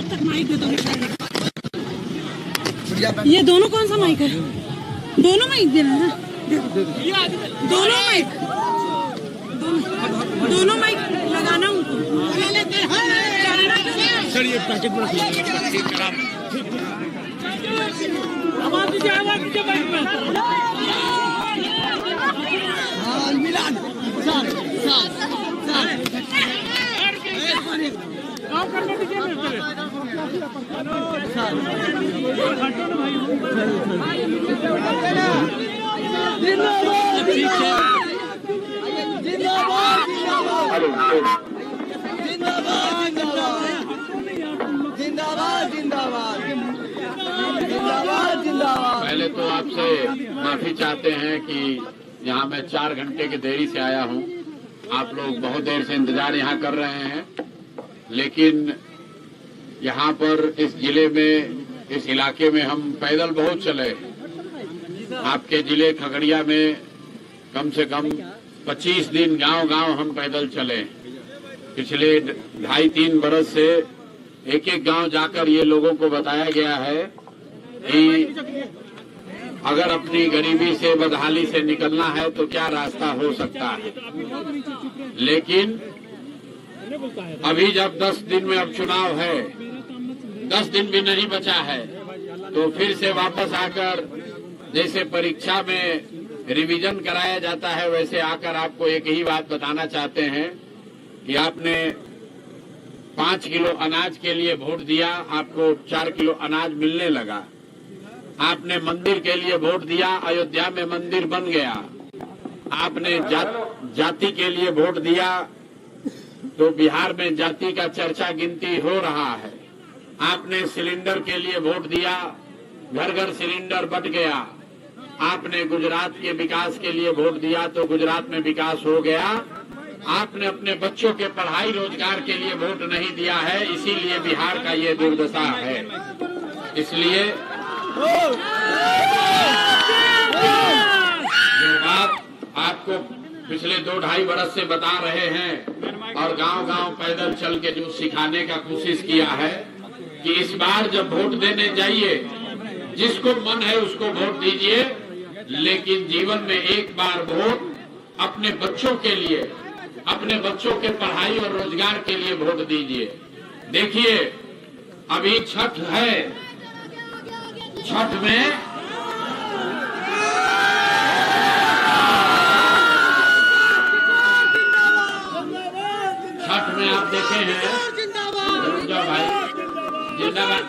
तक माइक दे दो। ये दोनों कौन सा माइक है? दोनों माइक देना है ना, दोनों माइक, दोनों माइक लगाना उनको। सर ये पैकेट में आवाज दीजिए, आवाज दीजिए माइक में। मिलान काम करने दीजिए मेरे। पहले तो आपसे माफी चाहते हैं कि यहाँ मैं 4 घंटे की देरी से आया हूँ। आप लोग बहुत देर से इंतजार यहाँ कर रहे हैं, लेकिन यहाँ पर इस जिले में, इस इलाके में हम पैदल बहुत चले। आपके जिले खगड़िया में कम से कम 25 दिन गांव-गांव हम पैदल चले। पिछले 2.5-3 बरस से एक एक गांव जाकर ये लोगों को बताया गया है कि अगर अपनी गरीबी से, बदहाली से निकलना है तो क्या रास्ता हो सकता है। लेकिन अभी जब 10 दिन में अब चुनाव है, 10 दिन भी नहीं बचा है, तो फिर से वापस आकर जैसे परीक्षा में रिवीजन कराया जाता है, वैसे आकर आपको एक ही बात बताना चाहते हैं कि आपने 5 किलो अनाज के लिए वोट दिया, आपको 4 किलो अनाज मिलने लगा। आपने मंदिर के लिए वोट दिया, अयोध्या में मंदिर बन गया। आपने जाति के लिए वोट दिया तो बिहार में जाति का चर्चा गिनती हो रहा है। आपने सिलेंडर के लिए वोट दिया, घर घर सिलेंडर बंट गया। आपने गुजरात के विकास के लिए वोट दिया तो गुजरात में विकास हो गया। आपने अपने बच्चों के पढ़ाई रोजगार के लिए वोट नहीं दिया है, इसीलिए बिहार का ये दुर्दशा है। इसलिए जो बात आपको पिछले 2-2.5 बरस से बता रहे हैं और गांव-गांव पैदल चल के जो सिखाने का कोशिश किया है कि इस बार जब वोट देने जाइए, जिसको मन है उसको वोट दीजिए, लेकिन जीवन में एक बार वोट अपने बच्चों के लिए, अपने बच्चों के पढ़ाई और रोजगार के लिए वोट दीजिए। देखिए अभी छठ है, छठ में आप देखे हैं, रुक जाओ भाई, जिंदाबाद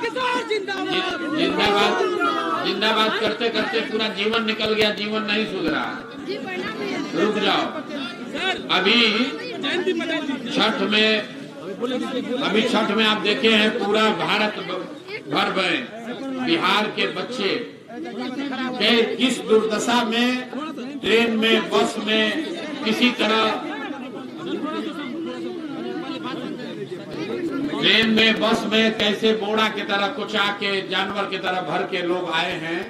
जिंदाबाद जिंदाबाद करते करते पूरा जीवन निकल गया, जीवन नहीं सुधरा। रुक जाओ, अभी छठ में आप देखे हैं पूरा भारत भर में बिहार के बच्चे के किस दुर्दशा में, ट्रेन में, बस में, किसी तरह ट्रेन में, बस में कैसे बोड़ा की तरह कुचा के, जानवर की तरह भर के लोग आए हैं,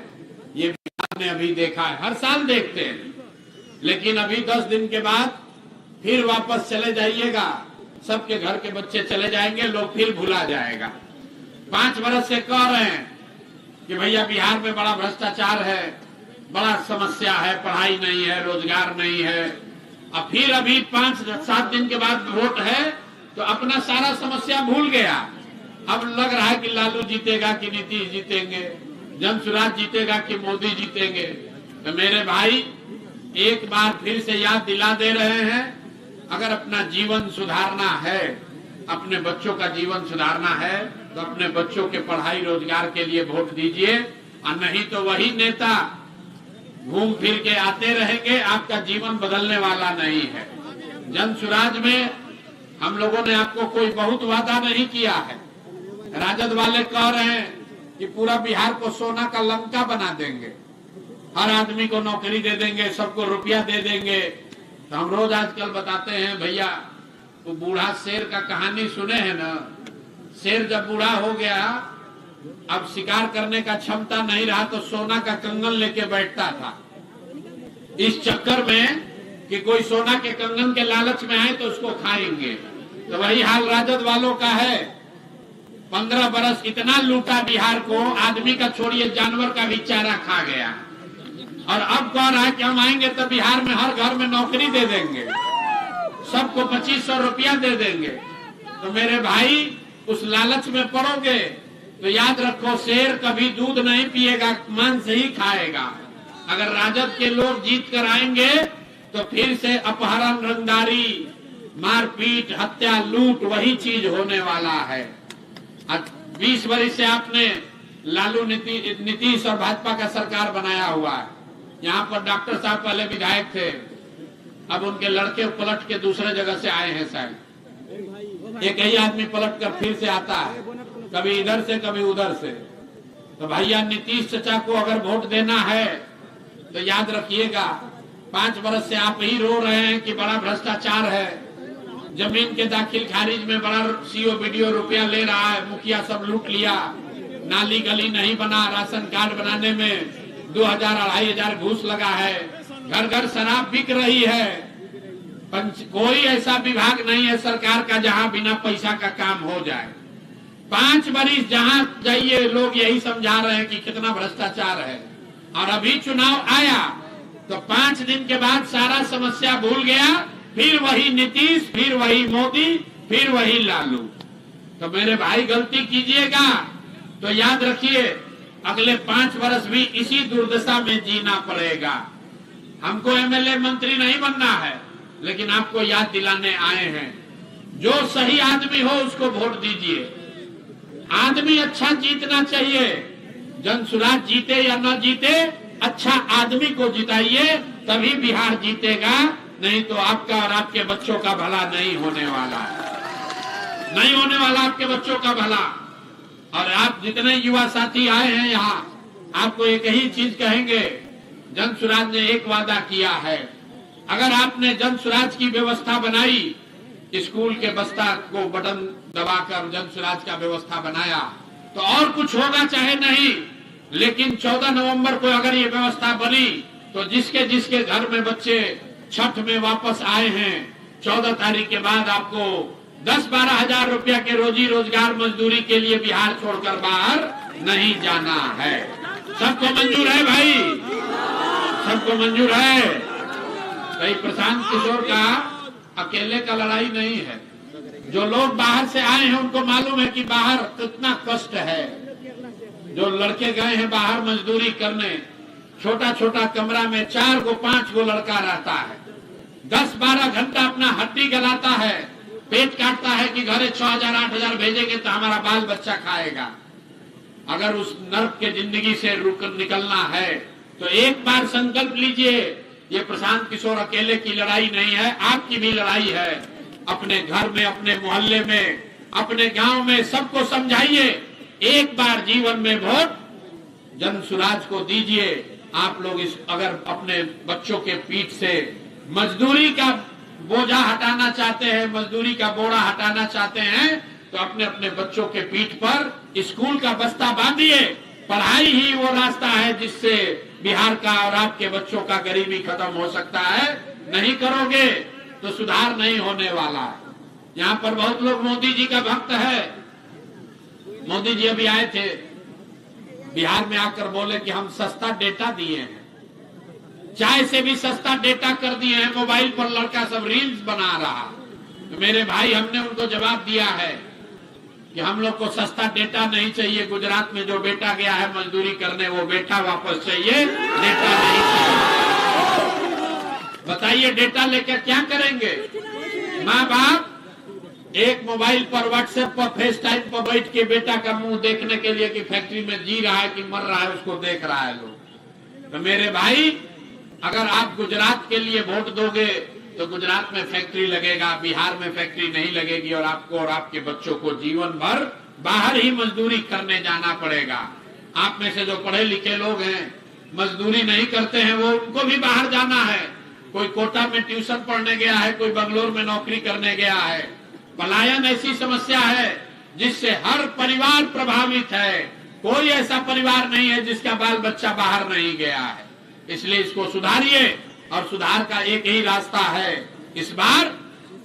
ये बिहार ने अभी देखा है। हर साल देखते हैं, लेकिन अभी 10 दिन के बाद फिर वापस चले जाइएगा, सबके घर के बच्चे चले जाएंगे, लोग फिर भुला जाएगा। 5 बरस से कह रहे हैं कि भैया बिहार में बड़ा भ्रष्टाचार है, बड़ा समस्या है, पढ़ाई नहीं है, रोजगार नहीं है। अब फिर अभी 5-7 दिन के बाद वोट है तो अपना सारा समस्या भूल गया। अब लग रहा है कि लालू जीतेगा कि नीतीश जीतेंगे, जनसुराज जीतेगा कि मोदी जीतेंगे। तो मेरे भाई एक बार फिर से याद दिला दे रहे हैं, अगर अपना जीवन सुधारना है, अपने बच्चों का जीवन सुधारना है, तो अपने बच्चों के पढ़ाई रोजगार के लिए वोट दीजिए, और नहीं तो वही नेता घूम फिर के आते रहेंगे, आपका जीवन बदलने वाला नहीं है। जनसुराज में हम लोगों ने आपको कोई बहुत वादा नहीं किया है। राजद वाले कह रहे हैं कि पूरा बिहार को सोना का लंका बना देंगे, हर आदमी को नौकरी दे देंगे, सबको रुपया दे देंगे। तो हम रोज आजकल बताते हैं भैया, तो बूढ़ा शेर का कहानी सुने हैं ना, शेर जब बूढ़ा हो गया, अब शिकार करने का क्षमता नहीं रहा, तो सोना का कंगन लेके बैठता था, इस चक्कर में कि कोई सोना के कंगन के लालच में आए तो उसको खाएंगे। तो वही हाल राजद वालों का है। 15 बरस इतना लूटा बिहार को, आदमी का छोड़िए जानवर का भी चारा खा गया। और अब कह रहा है कि हम आएंगे तो बिहार में हर घर में नौकरी दे देंगे, सबको 2500 रुपया दे देंगे। तो मेरे भाई उस लालच में पड़ोगे तो याद रखो, शेर कभी दूध नहीं पिएगा, मांस ही खाएगा। अगर राजद के लोग जीत कर आएंगे तो फिर से अपहरण, रंगदारी, मारपीट, हत्या, लूट वही चीज होने वाला है। 20 वर्ष से आपने लालू नीतीश और भाजपा का सरकार बनाया हुआ है। यहाँ पर डॉक्टर साहब पहले विधायक थे, अब उनके लड़के पलट के दूसरे जगह से आए हैं शायद। एक ही आदमी पलट कर फिर से आता है, कभी इधर से कभी उधर से। तो भैया नीतीश चचा को अगर वोट देना है तो याद रखिएगा, 5 बरस से आप ही रो रहे हैं कि बड़ा भ्रष्टाचार है, जमीन के दाखिल खारिज में बड़ा सीओ वीडियो रुपया ले रहा है, मुखिया सब लूट लिया, नाली गली नहीं बना, राशन कार्ड बनाने में 2000-2500 घूस लगा है, घर घर शराब बिक रही है। कोई ऐसा विभाग नहीं है सरकार का जहां बिना पैसा का काम हो जाए। 5 बरिस जहां जाइए लोग यही समझा रहे हैं कि कितना भ्रष्टाचार है। और अभी चुनाव आया तो 5 दिन के बाद सारा समस्या भूल गया, फिर वही नीतीश, फिर वही मोदी, फिर वही लालू। तो मेरे भाई गलती कीजिएगा तो याद रखिए अगले 5 वर्ष भी इसी दुर्दशा में जीना पड़ेगा। हमको एमएलए मंत्री नहीं बनना है, लेकिन आपको याद दिलाने आए हैं, जो सही आदमी हो उसको वोट दीजिए। आदमी अच्छा जीतना चाहिए, जनसुराज जीते या न जीते, अच्छा आदमी को जिताइए, तभी बिहार जीतेगा। नहीं तो आपका और आपके बच्चों का भला नहीं होने वाला है, नहीं होने वाला आपके बच्चों का भला। और आप जितने युवा साथी आए हैं यहाँ, आपको एक ही चीज कहेंगे, जनसुराज ने एक वादा किया है, अगर आपने जनसुराज की व्यवस्था बनाई, स्कूल के बस्ता को बटन दबाकर जनसुराज का व्यवस्था बनाया, तो और कुछ होगा चाहे नहीं, लेकिन 14 नवंबर को अगर ये व्यवस्था बनी तो जिसके जिसके घर में बच्चे छठ में वापस आए हैं, 14 तारीख के बाद आपको 10-12 हजार रुपया के रोजी रोजगार मजदूरी के लिए बिहार छोड़कर बाहर नहीं जाना है। सबको मंजूर है भाई, सबको मंजूर है। भाई प्रशांत किशोर का अकेले का लड़ाई नहीं है, जो लोग बाहर से आए हैं उनको मालूम है कि बाहर कितना कष्ट है। जो लड़के गए हैं बाहर मजदूरी करने, छोटा छोटा कमरा में 4 गो 5 गो लड़का रहता है, 10-12 घंटा अपना हड्डी गलाता है, पेट काटता है कि घरे 6000-8000 भेजेंगे तो हमारा बाल बच्चा खाएगा। अगर उस नर्क के जिंदगी से निकलना है तो एक बार संकल्प लीजिए, ये प्रशांत किशोर अकेले की लड़ाई नहीं है, आपकी भी लड़ाई है। अपने घर में, अपने मोहल्ले में, अपने गांव में सबको समझाइए, एक बार जीवन में वोट जनसुराज को दीजिए। आप लोग इस अगर अपने बच्चों के पीठ से मजदूरी का बोझा हटाना चाहते हैं, मजदूरी का बोरा हटाना चाहते हैं, तो अपने अपने बच्चों के पीठ पर स्कूल का बस्ता बांधिए। पढ़ाई ही वो रास्ता है जिससे बिहार का और आपके बच्चों का गरीबी खत्म हो सकता है। नहीं करोगे तो सुधार नहीं होने वाला। यहाँ पर बहुत लोग मोदी जी का भक्त है। मोदी जी अभी आए थे बिहार में, आकर बोले कि हम सस्ता डेटा दिए हैं, चाय से भी सस्ता डेटा कर दिए हैं। मोबाइल पर लड़का सब रील्स बना रहा। तो मेरे भाई हमने उनको जवाब दिया है कि हम लोग को सस्ता डेटा नहीं चाहिए। गुजरात में जो बेटा गया है मजदूरी करने, वो बेटा वापस चाहिए, डेटा नहीं चाहिए। बताइए डेटा लेकर क्या करेंगे? माँ बाप एक मोबाइल पर, व्हाट्सएप पर, फेस टाइम पर बैठ के बेटा का मुंह देखने के लिए कि फैक्ट्री में जी रहा है कि मर रहा है, उसको देख रहा है लोग। तो मेरे भाई अगर आप गुजरात के लिए वोट दोगे तो गुजरात में फैक्ट्री लगेगा, बिहार में फैक्ट्री नहीं लगेगी, और आपको और आपके बच्चों को जीवन भर बाहर ही मजदूरी करने जाना पड़ेगा। आप में से जो पढ़े लिखे लोग हैं मजदूरी नहीं करते हैं, वो उनको भी बाहर जाना है। कोई कोटा में ट्यूशन पढ़ने गया है, कोई बंगलोर में नौकरी करने गया है। पलायन ऐसी समस्या है जिससे हर परिवार प्रभावित है। कोई ऐसा परिवार नहीं है जिसका बाल बच्चा बाहर नहीं गया है। इसलिए इसको सुधारिए, और सुधार का एक ही रास्ता है, इस बार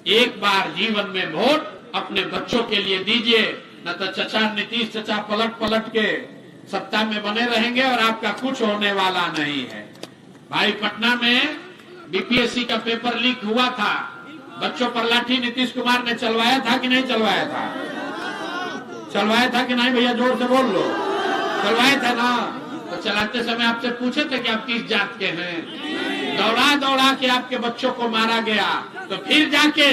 एक बार जीवन में वोट अपने बच्चों के लिए दीजिए। न तो चचा नीतीश चचा पलट पलट के सत्ता में बने रहेंगे और आपका कुछ होने वाला नहीं है। भाई पटना में बीपीएससी का पेपर लीक हुआ था, बच्चों पर लाठी नीतीश कुमार ने चलवाया था कि नहीं चलवाया था? चलवाया था कि नहीं भैया, जोर से बोल लो। चलवाया था ना? तो चलाते समय आपसे पूछे थे कि आप किस जात के हैं? दौड़ा दौड़ा के आपके बच्चों को मारा गया। तो फिर जाके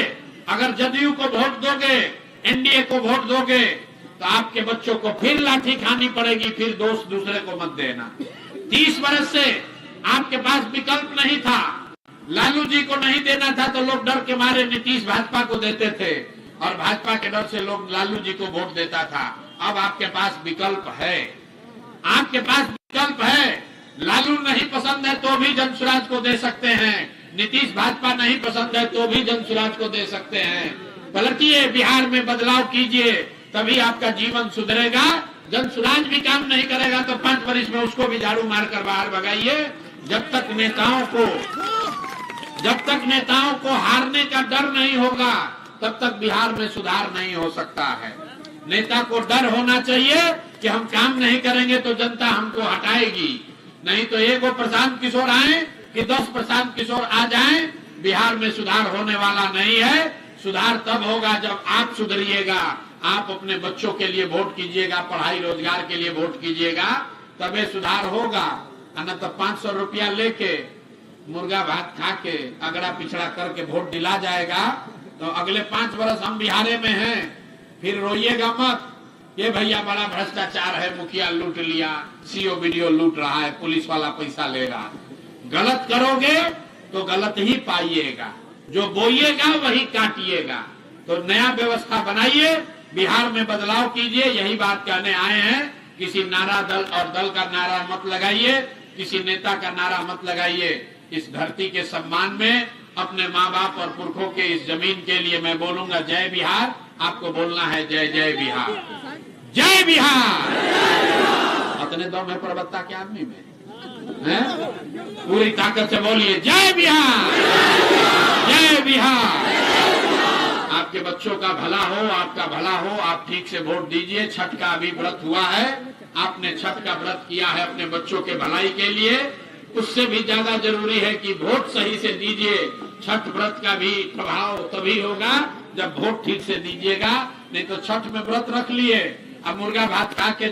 अगर जदयू को वोट दोगे, एनडीए को वोट दोगे, तो आपके बच्चों को फिर लाठी खानी पड़ेगी। फिर दोस्त दूसरे को मत देना। 30 वर्ष से आपके पास विकल्प नहीं था। लालू जी को नहीं देना था तो लोग डर के मारे नीतीश भाजपा को देते थे और भाजपा के डर से लोग लालू जी को वोट देता था। अब आपके पास विकल्प है, आपके पास विकल्प है। लालू नहीं पसंद है तो भी जनसुराज को दे सकते हैं, नीतीश भाजपा नहीं पसंद है तो भी जनसुराज को दे सकते हैं। पलटिए, बिहार में बदलाव कीजिए, तभी आपका जीवन सुधरेगा। जनसुराज भी काम नहीं करेगा तो 5 वर्ष में उसको भी झाड़ू मारकर बाहर भगाइए। जब तक नेताओं को हारने का डर नहीं होगा तब तक बिहार में सुधार नहीं हो सकता है। नेता को डर होना चाहिए कि हम काम नहीं करेंगे तो जनता हमको हटाएगी। नहीं तो एक वो प्रशांत किशोर आए कि 10 प्रशांत किशोर आ जाएं, बिहार में सुधार होने वाला नहीं है। सुधार तब होगा जब आप सुधरिएगा, आप अपने बच्चों के लिए वोट कीजिएगा, पढ़ाई रोजगार के लिए वोट कीजिएगा, तबे सुधार होगा। न तो 500 रुपया लेके मुर्गा भात खा के अगड़ा पिछड़ा करके वोट दिला जाएगा तो अगले 5 वर्ष हम बिहारे में हैं, फिर रोइएगा मत। ये भैया बड़ा भ्रष्टाचार है, मुखिया लूट लिया, सीओ वीडियो लूट रहा है, पुलिस वाला पैसा ले रहा। गलत करोगे तो गलत ही पाइएगा, जो बोइएगा वही काटिएगा। तो नया व्यवस्था बनाइए, बिहार में बदलाव कीजिए। यही बात कहने आए हैं। किसी नारा दल और दल का नारा मत लगाइए, किसी नेता का नारा मत लगाइए। इस धरती के सम्मान में, अपने माँ बाप और पुरखों के इस जमीन के लिए मैं बोलूंगा जय बिहार। आपको बोलना है जय जय बिहार, जय बिहार। अपने दम है प्रवक्ता के आदमी में है? पूरी ताकत से बोलिए जय बिहार, जय बिहार। आपके बच्चों का भला हो, आपका भला हो, आप ठीक से वोट दीजिए। छठ का अभी व्रत हुआ है, आपने छठ का व्रत किया है अपने बच्चों के भलाई के लिए। उससे भी ज्यादा जरूरी है कि वोट सही से दीजिए। छठ व्रत का भी प्रभाव तभी होगा जब वोट ठीक से दीजिएगा। नहीं तो छठ में व्रत रख लिए, अब मुर्गा भात खा के